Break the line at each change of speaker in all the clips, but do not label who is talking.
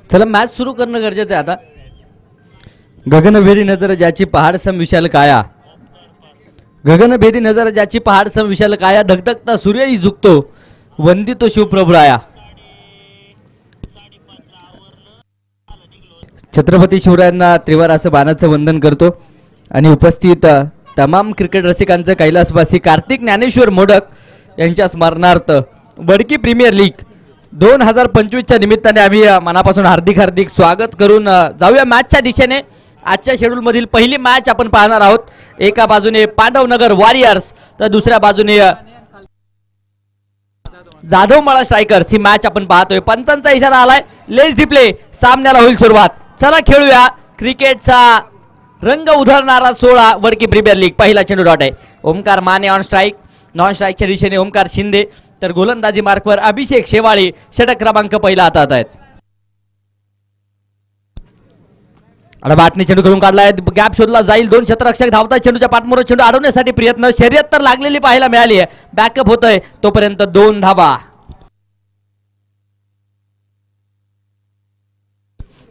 चला मॅच सुरू करणं गरजेचं आहे आता. गगनभेदी नजर ज्याची पहाड सम विशाल काया, गगनभेदी नजर ज्याची पहाड सम विशाल काया, धगधगता सूर्यही झुकतो वंदितो शिवप्रभुराया. छत्रपती शिवरायांना त्रिवार असं बाणाचं वंदन करतो आणि उपस्थित तमाम क्रिकेट रसिकांचं कैलासवासी कार्तिक ज्ञानेश्वर मोडक यांच्या स्मरणार्थ वडकी प्रीमियर लीग 2025च्या निमित्ताने आम्ही मनापासून हार्दिक स्वागत करून जाऊया मॅचच्या दिशेने. आजच्या शेड्यूलमधील पहिली मॅच आपण पाहणार आहोत. एका बाजूने पांडवनगर वॉरियर्स तर दुसऱ्या बाजूने जाधवमाळा स्ट्रायकर्स ही मॅच आपण पाहतोय. पंचांचा इशारा आलाय, लेट्स दी प्ले, सामन्याला होईल सुरुवात. चला खेळूया क्रिकेटचा रंग उधळणारा सोहळा. वडकी प्रीमियर लीग पहिला चेंडू डॉट आहे. Omkar Mane on strike, non स्ट्राईकच्या दिशेने ओमकार शिंदे तर गोलंदाजी मार्कवर अभिषेक शेवाळे षटक क्रमांक पहिला हातात आहेत. आणि बाटणी चेंडू खेळून काढलाय, गॅप शोधला जाईल. दोन क्षेत्ररक्षक धावतात, चेंडूच्या पाठमोर चेंडू अडवण्यासाठी प्रयत्न, शर्यत तर लागलेली पाहायला मिळाली आहे. बॅकअप होतोय तोपर्यंत 2 धावा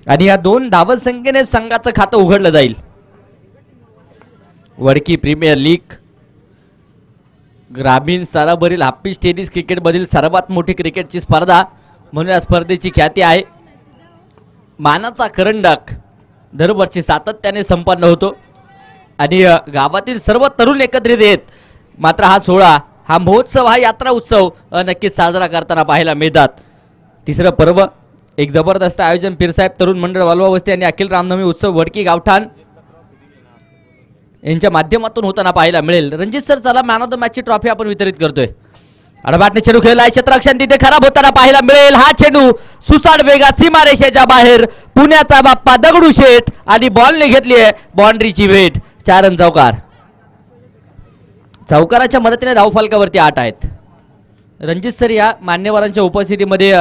आणि या 2 धावत संख्येने संघाचं खातं उघडलं जाईल. वडकी प्रीमियर लीग ग्रामीण स्तरावरील हाफिज टेनिस क्रिकेटमधील सर्वात मोठी क्रिकेटची स्पर्धा म्हणून या स्पर्धेची ख्याती आहे. मानाचा करंडक दरवर्षी सातत्याने संपन्न होतो आणि गावातील सर्व तरुण एकत्रित येत मात्र हा सोहळा, हा महोत्सव, हा यात्रा उत्सव नक्कीच साजरा करताना पाहायला मिळतात. तिसरं पर्व एक जबरदस्त आयोजन पीरसाहेब तरुण मंडळ वालवा वस्ती आणि अखिल रामनवमी उत्सव वडकी गावठाण यांच्या माध्यमातून होताना पाहायला मिळेल. रणजित सर, चला मॅन ऑफ द मॅचची ट्रॉफी आपण वितरित करतोय. अडबाटने चेंडू खेळलाय, क्षेत्ररक्षण तिथे खराब होताना पाहायला मिळेल. हा चेंडू सुसाड वेगा सीमारेषेच्या बाहेर, पुण्याचा बाप्पा दगडूशेठ आणि बॉलने घेतली आहे बाउंड्रीची वेट. 4 रन चौकार. चौकाराच्या मदतीने धावफलकावरती 8 आहेत. रणजित सर, या मान्यवरांच्या उपस्थितीमध्ये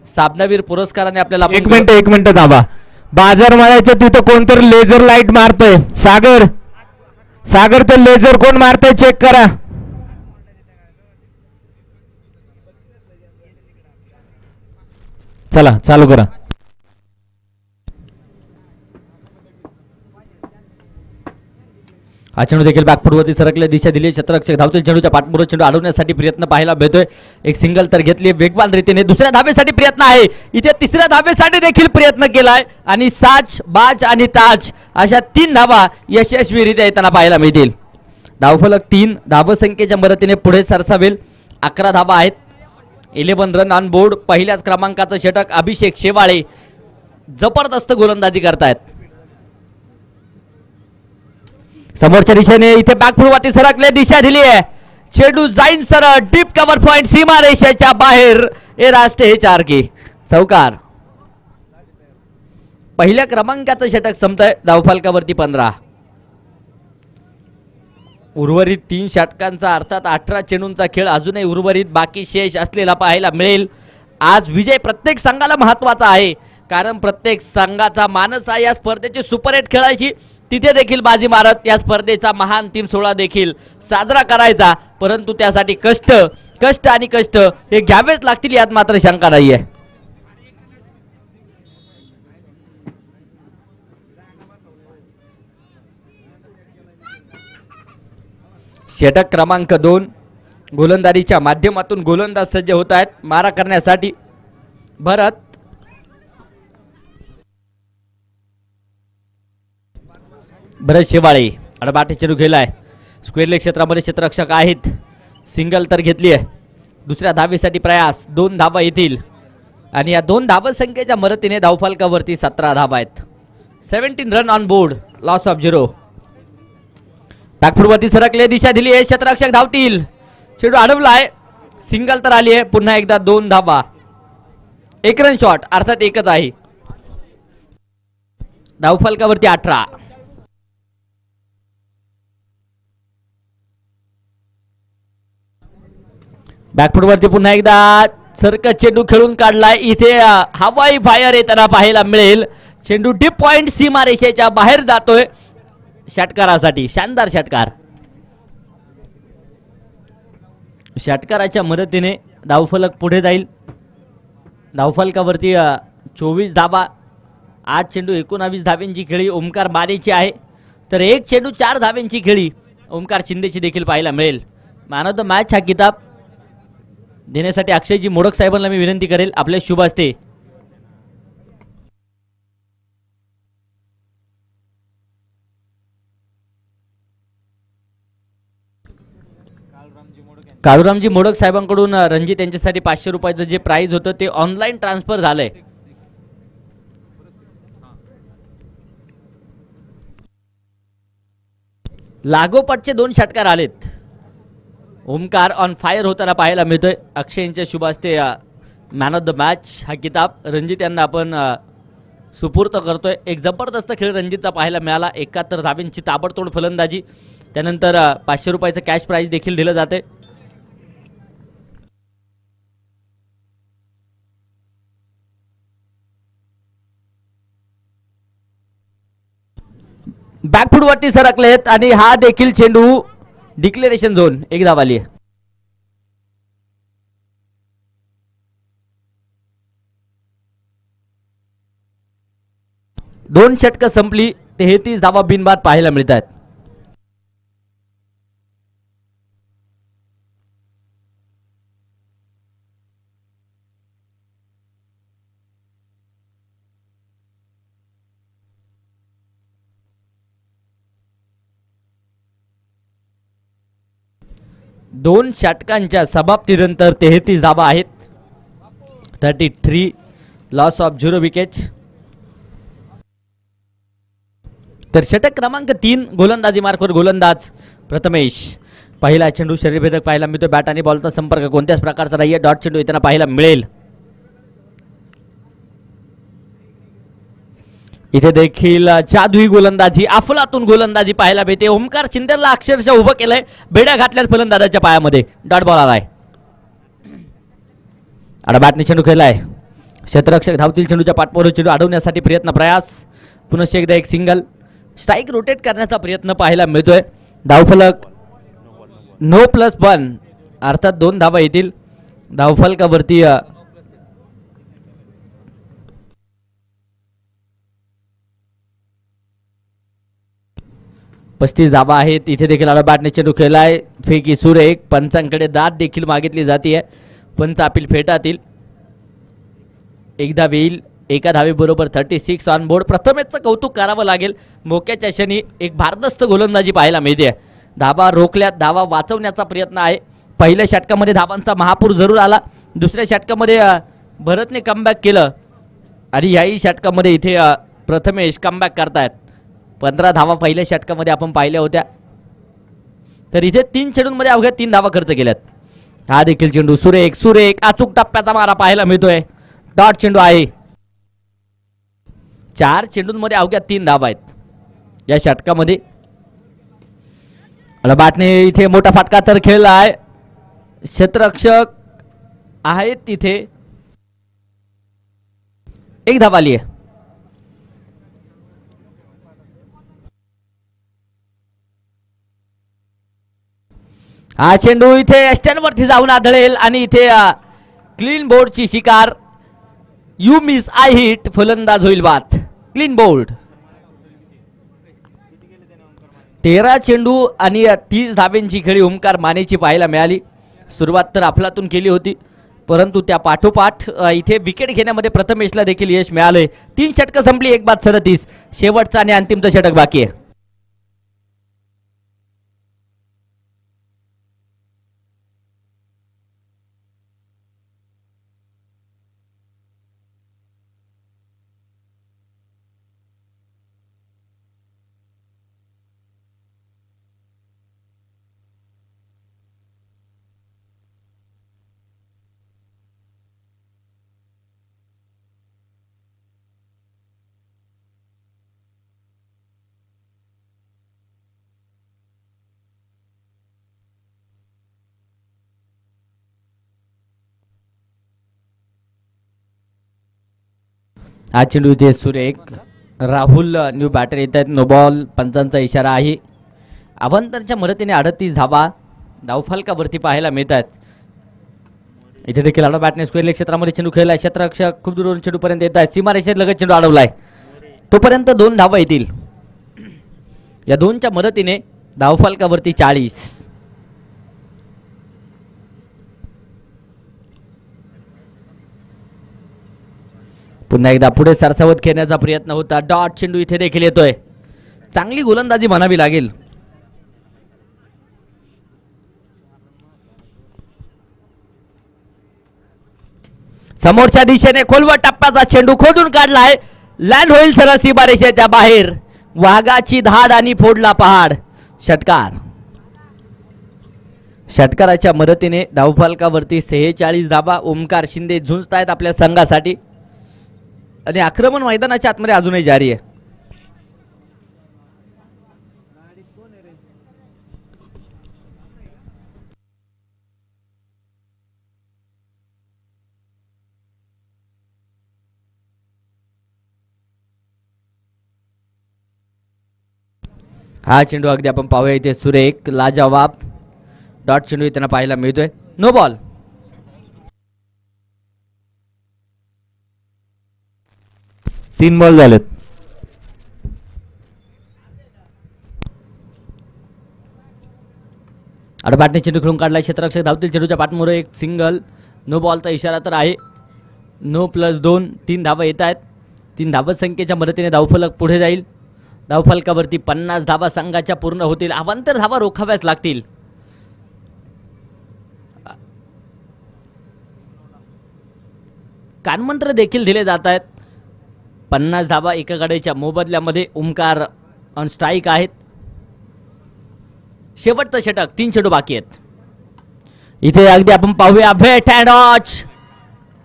साबनावीर पुरस्काराने आपल्याला
एक मिनिट थांबा. बाजार माळ्याच्या तिथं कोणतरी लेझर लाईट मारतोय. सागर ते लेझर कोण मारतोय चेक करा. चला चालू करा.
हा चेंडू देखील बॅकफुटवरती सरकले, दिशा दिली. क्षेत्ररक्षक धावतील, चेंडूच्या पाठमोर चेंडू अडवण्यासाठी प्रयत्न पाहायला मिळतोय. एक सिंगल तर घेतली वेगवान रीतीने. दुसऱ्या धावेसाठी प्रयत्न आहे इथे, तिसऱ्या धावेसाठी देखील प्रयत्न केलाय आणि साच, बाज आणि ताज अशा 3 धावा यशस्वीरित्या येताना पाहायला मिळतील. धावफलक 3 धावसंख्येच्या मदतीने पुढे सरसावेल. 11 धावा आहेत. 11 रन ऑन बोर्ड. पहिल्याच क्रमांकाचं षटक अभिषेक शेवाळे जबरदस्त गोलंदाजी करतायत. समोरच्या दिशेने इथे बॅकफुटवरती सरकले, दिशा दिली आहे. चेंडू जाईन सरळ डीप कव्हर पॉइंट सीमारेषेच्या बाहेर. हे रास्ते हे 4 की चौकार. पहिल्या क्रमांकाचं षटक संपतंय. धावफलकावरती 15. उर्वरित 3 षटकांचा अर्थात 18 चेंडूंचा खेळ अजूनही उर्वरित बाकी शेष असलेला पाहायला मिळेल. आज विजय प्रत्येक संघाला महत्वाचा आहे, कारण प्रत्येक संघाचा मानस आहे या स्पर्धेची सुपरहिट खेळायची, तिथे देखील बाजी मारत या स्पर्धेचा महान टीम सोहळा देखील साजरा करायचा. परंतु त्यासाठी कष्ट हे घ्यावेच लागतील, यात मात्र शंका नाहीये. षटक क्रमांक 2 गोलंदाजीच्या माध्यमातून गोलंदाज सज्ज होत आहेत मारा करण्यासाठी. भरत शेवाळे अडबाटे चेंडू खेळलाय. स्क्वेअर लेग क्षेत्रामध्ये क्षेत्ररक्षक आहेत. सिंगल तर घेतली आहे. दुसऱ्या धावेसाठी प्रयास. 2 धावा येतील आणि या 2 धाव संख्येच्या मदतीने धावफलकावरती 17 धावा आहेत. 17 run on board, loss of 0. बॅकफुटवरती सरकले, दिशा दिली आहे. क्षेत्ररक्षक धावतील, चेंडू अडवलाय. सिंगल तर आली आहे. पुन्हा एकदा 2 धावा. 1 रन शॉट, अर्थात एकच आहे. धावफलकावरती 18. बॅकफुटवरती पुन्हा एकदा सरकत चेंडू खेळून काढलाय. इथे हवाई फायर येताना पाहायला मिळेल. चेंडू डीप पॉइंट सीमारेषेच्या बाहेर जातोय. षटकारासाठी शानदार षटकार. षटकाराच्या मदतीने धावफलक पुढे जाईल. धावफलकावरती 24 धाबा, 8 चेंडू 19 धाब्यांची खेळी ओमकार मानेची आहे. तर 1 चेंडू 4 धाब्यांची खेळी ओमकार शिंदेची देखील पाहायला मिळेल. मॅन ऑफ द मॅच हा किताब देण्यासाठी अक्षयजी मोडक साहेबांना मी विनंती करेल आपल्या शुभ हस्ते. काळूरामजी मोडक साहेबांकडून रणजित यांच्यासाठी 500 रुपयाचं जे प्राइज होतं ते ऑनलाईन ट्रान्सफर झालंय. लागोपाठचे 2 षटकार आलेत. ओमकार ऑन फायर होताना पाहायला मिळतोय. अक्षय यांच्या शुभ हस्ते मॅन ऑफ द मॅच हा किताब रणजित यांना आपण सुपूर्त करतोय. एक जबरदस्त खेळ रणजितचा पाहायला मिळाला. 71 धाब्यांची ताबडतोड फलंदाजी, त्यानंतर 500 रुपयाचं कॅश प्राइज देखील दिलं जाते. बॅकफूट वरती सरकलेत आणि हा देखील चेंडू डिक्लेरेशन झोन, 1 धाव आली आहे. दोन षटकं संपली, 33 धावा बिनबाद पाहायला मिळतात. दोन षटकांच्या समाप्तीनंतर 33 धावा आहेत. 33 लॉस ऑफ 0 विकेट. तर षटक क्रमांक 3 गोलंदाजी मार्कवर गोलंदाज प्रथमेश. पहिला चेंडू शरीरभेदक पाहायला मिळतो. बॅट आणि बॉलचा संपर्क कोणत्याच प्रकारचा नाहीये. डॉट चेंडू येताना पाहायला मिळेल. इथे देखील जादुई गोलंदाजी, अफलातून गोलंदाजी पाहायला मिळते. ओमकार शिंदेला अक्षरशः उभं केलंय. बेड्या घातल्यात फलंदाजाच्या पायामध्ये. डॉट बॉल आलाय. आता बॅटने चेंडू खेळलाय. क्षेत्ररक्षक धावतील. चेंडूच्या पाठपोर चेंडू अडवण्यासाठी प्रयास. पुनश्च एकदा एक सिंगल. स्ट्राईक रोटेट करण्याचा प्रयत्न पाहायला मिळतोय. धावफलक नो प्लस 1 अर्थात 2 धावा येतील. धावफलकावरती 35 धावा आहेत. इथे देखील आला बॅटने चेंडू खेळलाय. फेकी सुरेख. पंचांकडे दाद देखील मागितली जाते. पंच अपील फेटातील. एकदा येईल. एका धावेबरोबर 36 ऑन बोर्ड. प्रथमेशचं कौतुक करावं लागेल. मोक्याच्या क्षणी एक भारदस्त गोलंदाजी पाहायला मिळते. धावा रोखल्यात. धावा वाचवण्याचा प्रयत्न आहे. पहिल्या षटकामध्ये धावांचा महापूर जरूर आला. दुसऱ्या षटकामध्ये भरतने कमबॅक केलं आणि याही षटकामध्ये इथे प्रथमेश कमबॅक करतायत. 15 धावा पहिल्या षटकामध्ये आपण पाहिल्या होत्या. तर इथे 3 चेंडूंमध्ये अवघ्या 3 धावा खर्च केल्यात. हा देखील चेंडू सुरेख सुरेख अचूक टप्प्याचा मारा पाहायला मिळतोय. डॉट चेंडू आहे. 4 चेंडूंमध्ये अवघ्या 3 धावा आहेत या षटकामध्ये. बॅटने इथे मोठा फटका तर खेळला आहे. क्षेत्ररक्षक आहेत तिथे. 1 धाव आली आहे. हा चेंडू इथे स्टँडवरती जाऊन आदळेल आणि इथे क्लीन बोर्डची शिकार. You miss I hit. फलंदाज होईल बाद. Clean board. 13 चेंडू आणि 30 धाब्यांची खेळी ओमकार मानेची पाहायला मिळाली. सुरुवात तर अफलातून केली होती, परंतु त्या पाठोपाठ इथे विकेट घेण्यामध्ये प्रथमेशला देखील यश मिळाले. 3 षटकं संपली. 1 बाद 37. शेवटचा आणि अंतिमचं षटक बाकी आहे. हा चेंडू इथे सुरेख. राहुल न्यू बॅटर येत आहेत. No ball. पंचांचा इशारा आहे. अवंतरच्या मदतीने 38 धावा धावफलकावरती पाहायला मिळतात. इथे देखील आला बॅटने स्क्वेअर लेग क्षेत्रामध्ये चेंडू खेळलाय. क्षेत्ररक्षक खूप दूरवरून चेंडूपर्यंत येत आहे. सीमारेषेत लगेच चेंडू अडवलाय. तोपर्यंत 2 धावा येतील. या 2च्या मदतीने धावफलकावरती 40. पुन्हा एकदा पुढे सरसावत खेळण्याचा प्रयत्न होता. डॉट चेंडू इथे देखील येतोय. चांगली गोलंदाजी म्हणावी लागेल. समोरच्या दिशेने खोलवर टप्प्याचा चेंडू खोदून काढलाय. लँड होईल सरळ सीमारेषेच्या बाहेर. वाघाची धाड आणि फोडला पहाड. षटकार. षटकाराच्या मदतीने धावफलकावरती 46 धावा. ओमकार शिंदे झुंजतायत आपल्या संघासाठी आणि आक्रमण मैदानाच्या आतमध्ये अजूनही जारी आहे. हा चेंडू अगदी आपण पाहूया इथे सुरेख लाजवाब डॉट चेंडू त्यांना पाहायला मिळतोय. No ball.
तीन बॉल झालेत.
बॅटने चेंडू खेळून काढलाय. क्षेत्ररक्षक धावतील. चेंडूच्या पाठमोर एक सिंगल. नो बॉलचा इशारा तर आहे. नो +2 3 धावा येत आहेत. 3 धावत संख्येच्या मदतीने धावफलक पुढे जाईल. धावफलकावरती 50 धावा संघाच्या पूर्ण होतील. अवांतर धावा रोखाव्याच लागतील. कानमंत्र देखील दिले जात आहेत. 50 धावा एका गाडीच्या मोबदल्यामध्ये. ओमकार ऑन स्ट्राईक आहेत. शेवटचं षटक. 3 चेंडू बाकी आहेत. इथे अगदी आपण पाहूया भेट अँड वॉच.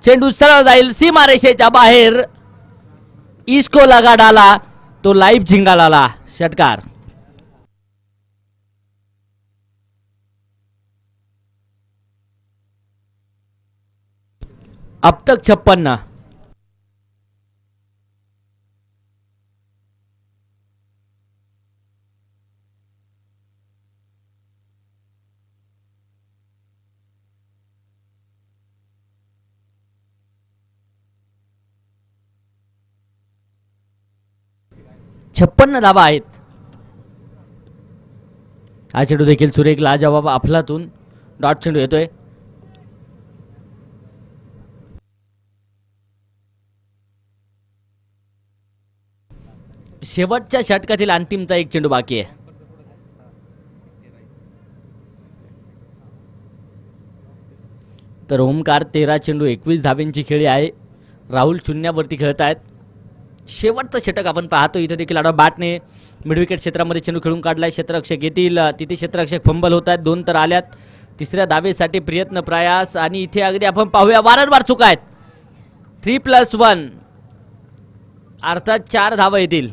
चेंडू सरळ जाईल सीमारेषेच्या बाहेर. इस्को लगा डाला. तो लाईव्ह झिंगाळाला. षटकार. अब तक 56. धावा आहेत. हा चेंडू देखील सुरेख लाजवाब अफलातून. डॉट चेंडू येतोय. शेवटच्या षटकातील अंतिमचा एक चेंडू बाकी आहे. तर ओमकार 13 चेंडू 21 धाब्यांची खेळी आहे. राहुल शून्यावरती खेळत आहेत. शेवटचं षटक आपण पाहतो. इथे देखील आडवा बॅटने मिडविकेट क्षेत्रामध्ये चेंडू खेळून काढलाय. क्षेत्ररक्षक येतील. तिथे क्षेत्ररक्षक फंबल होत आहेत. 2 तर आल्यात. तिसऱ्या धावेसाठी प्रयत्न प्रयास आणि इथे अगदी आपण पाहूया वारंवार चुका आहेत. 3+1 अर्थात 4 धावा येतील.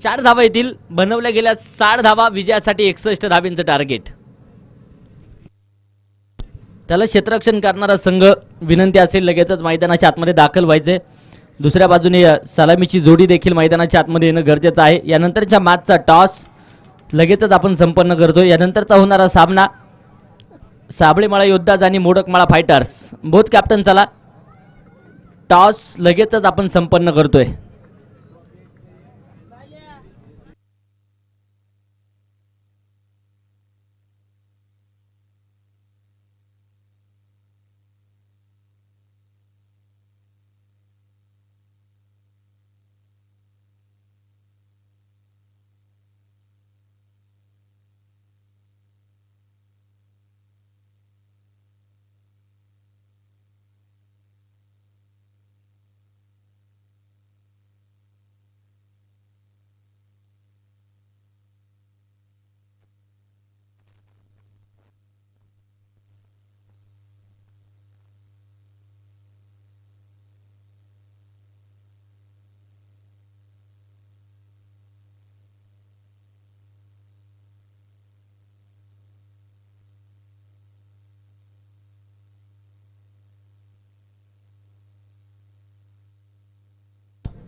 4 धावा येतील. बनवल्या गेल्या 60 धावा. विजयासाठी 61 धाब्यांचं टार्गेट. त्याला क्षेत्ररक्षण करणारा संघ विनंती असेल लगेचच मैदानाच्या आतमध्ये दाखल व्हायचे. दुसऱ्या बाजूने सलामीची जोडी देखील मैदानाच्या आतमध्ये येणं गरजेचं आहे. यानंतरच्या मॅचचा टॉस लगेचच आपण संपन्न करतो. यानंतरचा होणारा सामना साबळेमाळा योद्धाज आणि मोडकमाळा फायटर्स. बोथ कॅप्टन चला. टॉस लगेचच आपण संपन्न करतोय.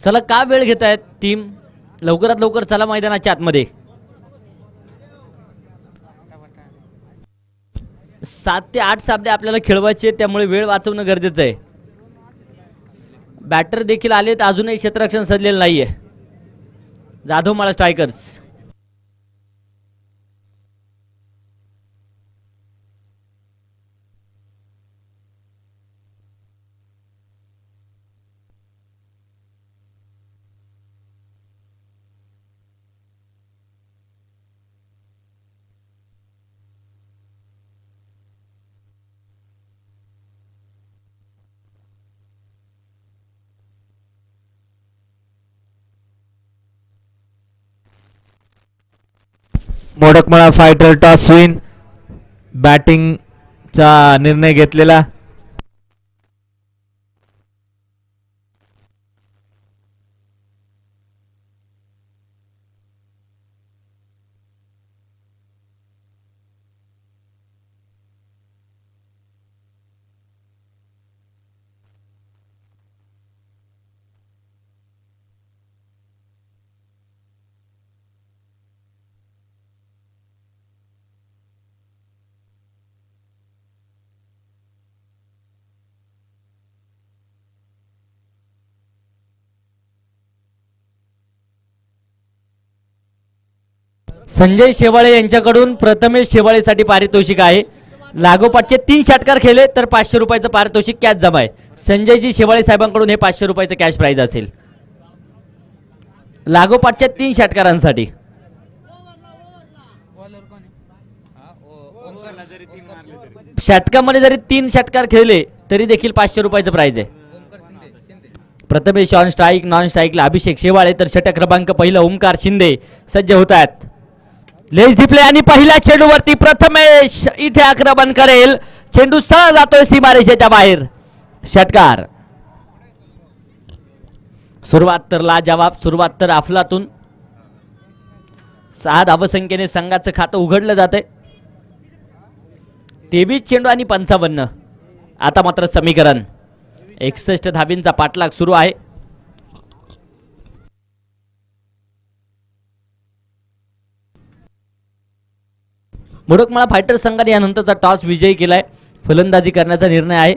चला का वेळ घेतायत टीम. लवकरात लवकर चला मैदानाच्या आतमध्ये. 7 ते 8 सामने आपल्याला खेळवायचे आहेत, त्यामुळे वेळ वाचवणं गरजेचं आहे. बॅटर देखील आलेत, अजूनही क्षेत्ररक्षण सजलेलं नाहीये. Jadhavmala strikers.
Modakmala fighter toss win. बॅटिंगचा निर्णय घेतलेला.
संजय शेवाळे यांच्याकडून प्रथमेश शेवाळेसाठी पारितोषिक आहे. लागोपाठचे 3 षटकार खेळले तर 500 रुपयाचं पारितोषिक कॅश जमा आहे. संजयजी शेवाळे साहेबांकडून हे 500 रुपयाचं कॅश प्राइज असेल लागोपाठच्या 3 षटकारांसाठी. षटकामध्ये जरी 3 षटकार खेळले तरी देखील 500 रुपयाचं प्राइज आहे. प्रथमेश ऑन स्ट्राईक, नॉन स्ट्राईकला अभिषेक शेवाळे, तर षटक क्रमांक पहिला ओमकार शिंदे सज्ज होत आहेत. लेस डिप्ले आणि पहिल्या चेंडूवरती प्रथमेश इथे आक्रमण करेल. चेंडू सरळ जातोय सीमारेषेच्या बाहेर. षटकार. सुरुवात तर लाजवाब, सुरुवात तर अफलातून. 6 धावसंख्येने संघाचं खातं उघडलं जातंय. 23 चेंडू आणि 55. आता मात्र समीकरण 61 धाबींचा पाठलाग सुरू आहे. मोडकमाळा फायटर संघाने यानंतरचा टॉस विजयी केलाय. फलंदाजी करण्याचा निर्णय आहे.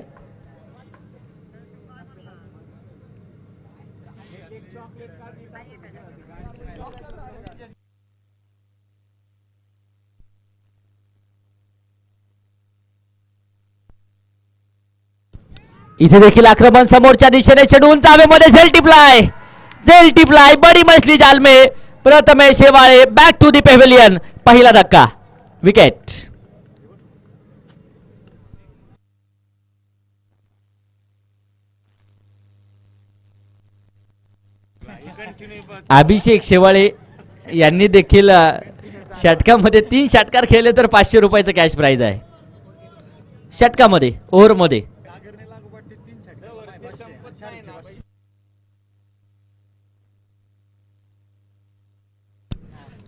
इथे देखील आक्रमण समोरच्या दिशेने चेंडू उंच हवेमध्ये. झेल टिपलाय, झेल टिपलाय. बडी मछली जाल में. Prathamesh Shewale back to the pavilion. पहिला धक्का, विकेट. अभिषेक शेवाळे यांनी देखील षटकामध्ये 3 षटकार खेळले तर 500 रुपयाचं कॅश प्राइज आहे. षटकामध्ये, ओव्हरमध्ये.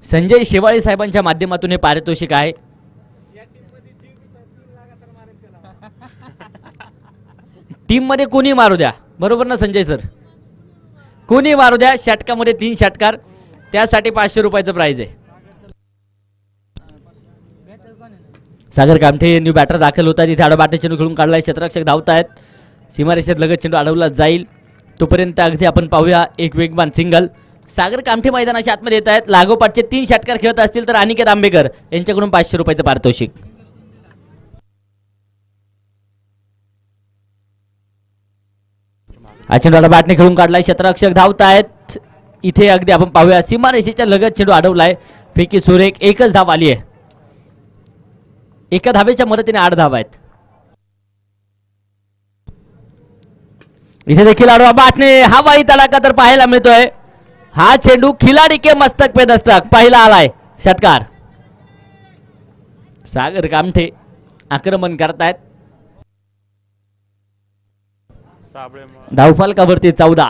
संजय शेवाळे साहेबांच्या माध्यमातून हे पारितोषिक आहे. टीम मध्ये कोणी मारू द्या, बरोबर ना संजय सर? कोणी मारू द्या, षटकामध्ये 3 षटकार, त्यासाठी 500 रुपयाचं प्राइज आहे. सागर कामठे न्यू बॅटर दाखल होतात. इथे आडबाटे चेंडू खेळून काढलाय. क्षेत्ररक्षक धावत आहेत. सीमारेषेत लगत चेंडू अडवला जाईल. तोपर्यंत अगदी आपण पाहूया एक वेगवान सिंगल. सागर कामठे मैदानाच्या आतमध्ये येत आहेत. लागोपाठचे 3 षटकार खेळत असतील तर अनिकेत आंबेकर यांच्याकडून 500 रुपयाचं पारितोषिक. हा चेंडू बॅटने खेळून काढलाय. क्षेत्ररक्षक धावत आहेत. इथे अगदी आपण पाहूया सीमारेषेच्या लगत चेंडू अडवलाय. फेकी सुरेख. एकच धाव आली आहे. एका धावेच्या मदतीने 8 धावा आहेत. इथे देखील आडवा बॅटने हवाई तडाखा तर पाहायला मिळतोय. हा चेंडू खिलाडी के मस्तक पे दस्तक. पहिला आलाय. षटकार. सागर कामठे आक्रमण करतायत. धावफलकावरती 14.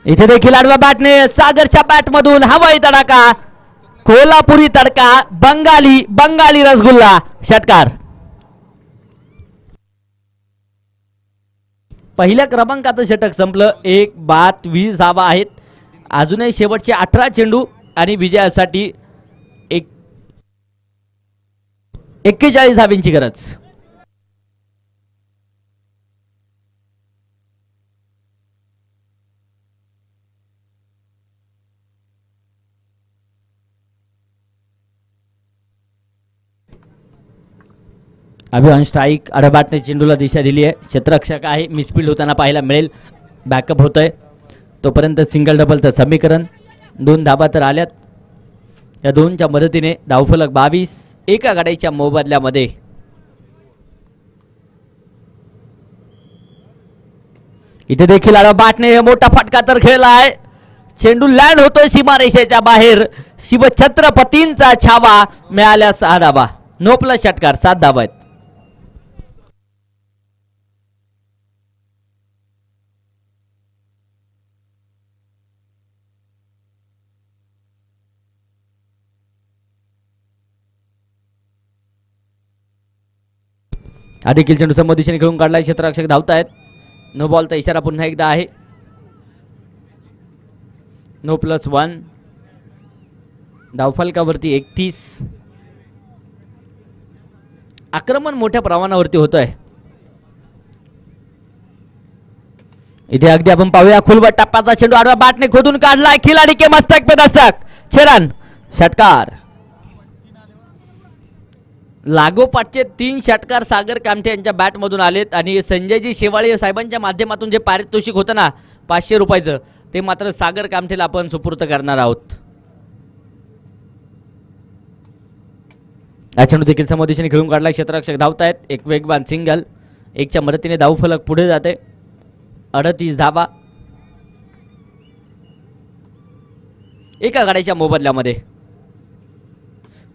इथे देखील आडव्या बॅटने सागरच्या बॅट मधून हवाई तडाखा. कोल्हापुरी तडका. बंगाली रसगुल्ला. षटकार. पहिल्या क्रमांकाचं षटक संपलं. 1 बाद 20 धावा आहेत अजूनही शेवटचे 18 चेंडू आणि विजयासाठी 41 धाब्यांची गरज. अभिमान स्ट्राईक अडबाटने चेंडूला दिशा दिली आहे. क्षेत्ररक्षक आहे, मिसफील्ड होताना पाहायला मिळेल. बॅकअप होतोय तोपर्यंत सिंगल डबलचं समीकरण. 2 धाबा तर आल्यात. या 2च्या मदतीने धावफलक 22 एका गाड्याच्या मोबदल्यामध्ये. इथे देखील अडबाटने मोठा फटका तर खेळला आहे. चेंडू लँड होतोय सीमारेषेच्या बाहेर. शिवछत्रपतींचा छावा मिळाल्या 6 धाबा. नो प्लस षटकार 7 धाबा आहेत. देखील चेंडू समोर दिशेने खेळून काढलाय. क्षेत्ररक्षक धावतायत. नो बॉलचा इशारा पुन्हा एकदा आहे. No plus 1. धावफलकावरती 31. आक्रमण मोठ्या प्रमाणावरती होत आहे. इथे अगदी आपण पाहूया खुलवट टप्प्याचा चेंडू आडवा बॅटने खोदून काढलाय. खिलाडी के मस्तक पे दस्तक. 6 रन. षटकार. लागोपाठचे 3 षटकार सागर कामठे यांच्या बॅटमधून आलेत आणि संजयजी शेवाळे साहेबांच्या माध्यमातून जे पारितोषिक होतं ना 500 रुपयाचं, ते मात्र सागर कामठेला आपण सुपूर्त करणार आहोत. हा चेंडू देखील समोर दिशेने खेळून काढला. क्षेत्ररक्षक धावतायत. एक वेगवान सिंगल. 1च्या मदतीने धावफलक पुढे जाते. 38 धाबा एका गाड्याच्या मोबदल्यामध्ये.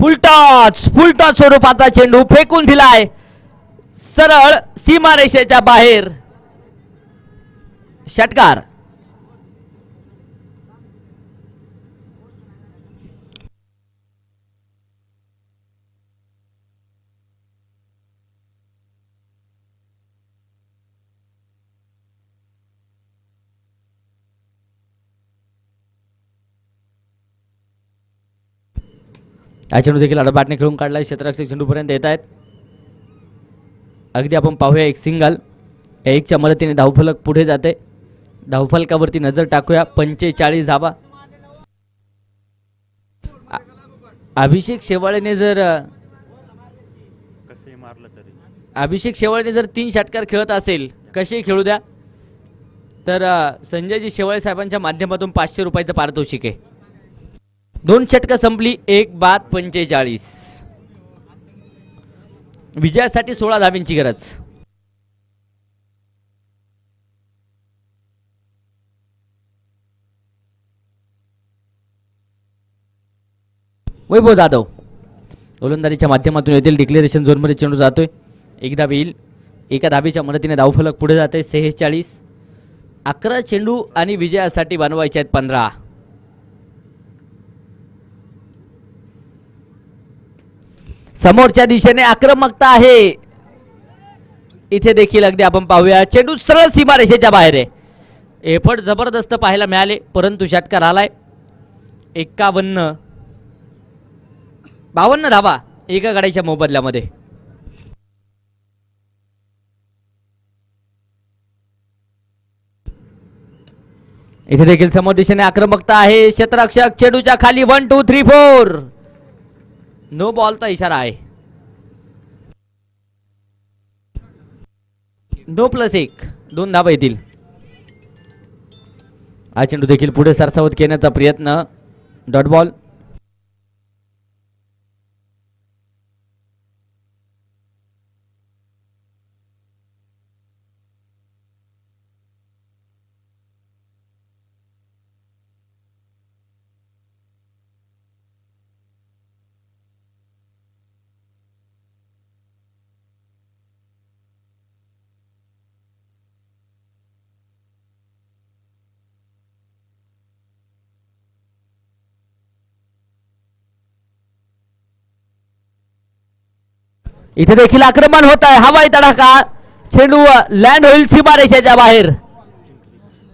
फुलटॉच स्वरूपाचा चेंडू फेकून दिलाय सरळ सीमारेषेच्या बाहेर. षटकार. हा चेंडू देखील अडबाटने खेळून काढलाय. क्षेत्ररक्षक चेंडूपर्यंत येत आहेत. अगदी आपण पाहूया एक सिंगल. 1च्या मदतीने धावफलक पुढे जाते. धावफलकावरती नजर टाकूया. 45 धाबा. अभिषेक शेवाळेने जर 3 षटकार खेळत असेल, कसे खेळू द्या, तर संजयजी शेवाळे साहेबांच्या माध्यमातून 500 रुपयाचं पारितोषिक आहे. 2 षटकं संपली. 1 बाद 45. विजयासाठी 16 धाब्यांची गरज. वैभव जाधव गोलंदाजीच्या माध्यमातून येथील डिक्लेरेशन झोनमध्ये चेंडू जातोय. 1 धाबा येईल. एका धाबीच्या मदतीने धावफलक पुढे जाते. 46. 11 चेंडू आणि विजयासाठी बनवायचे आहेत 15. समोरच्या दिशेने आक्रमकता आहे. इथे देखील अगदी आपण पाहूया चेंडू सरळ सीमारेषेच्या बाहेर आहे. एफर्ट जबरदस्त पाहायला मिळाले, परंतु षटकार आलाय. 52 धाबा एका गाड्याच्या मोबदल्यामध्ये. इथे देखील समोर दिशेने आक्रमकता आहे. क्षेत्ररक्षक चेंडूच्या खाली 1 2 3 4. नो बॉलचा इशारा आहे. No plus 1. 2 धाबा येतील. हा चेंडू देखील पुढे सरसावत घेण्याचा प्रयत्न. Dot ball. इथे देखील आक्रमण होत आहे. हवाई तडाखा. चेंडू लँड होईल सीमारेषेच्या बाहेर.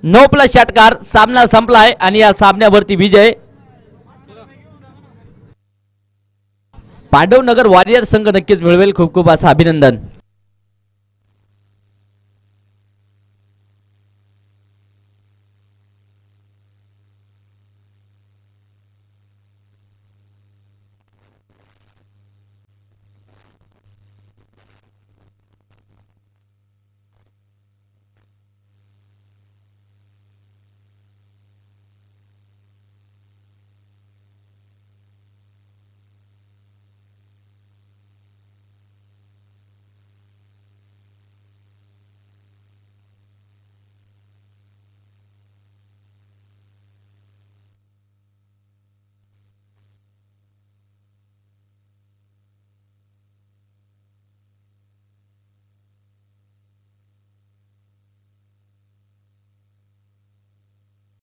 9 षटकार सामना संपलाय आणि या सामन्यावरती विजय पांडवनगर वॉरियर संघ नक्कीच मिळवेल. खूप खूप असं अभिनंदन.